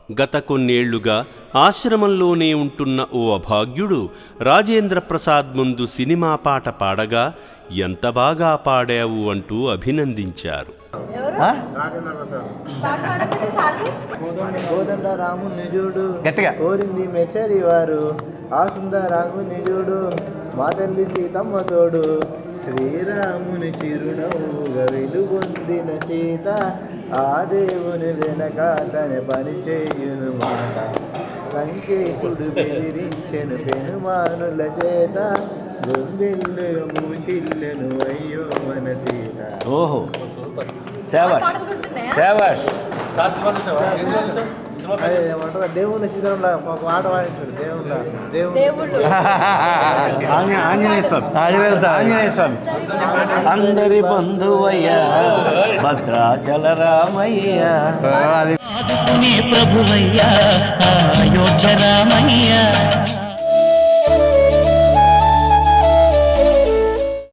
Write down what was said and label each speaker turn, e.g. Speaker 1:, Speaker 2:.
Speaker 1: గత కొన్నేళ్లుగా ఆశ్రమంలోనే ఉంటున్న ఓ అభాగ్యుడు రాజేంద్ర ప్రసాద్ ముందు సినిమా పాట పాడగా ఎంత బాగా పాడావు అంటూ అభినందించారు.
Speaker 2: కోదండ రాముని చూడు కోరింది మెచ్చరి వారు, ఆ సుందరాముని చూడు మా తల్లి సీతమ్మ తోడు, శ్రీరాముని చిరునవ్వుగా వెలుగొందిన సీత, ఆ దేవుని వెనక తన పని చేయును మాట, సంకేశుడు బెదిరించెను పెనుమానుల చేత, గొంబెల్లు మూచిల్లెను అయ్యో మన సీత.
Speaker 3: ఓహో, శాబాష్ శాబాష్.
Speaker 2: దేవుని శిఖరంలా మాకు ఆట వాడించాడు. దేవుడు
Speaker 3: ఆంజనేయ స్వామి అందరి బంధువయ్యా భద్రాచల రామయ్య, ప్రభువయ్యా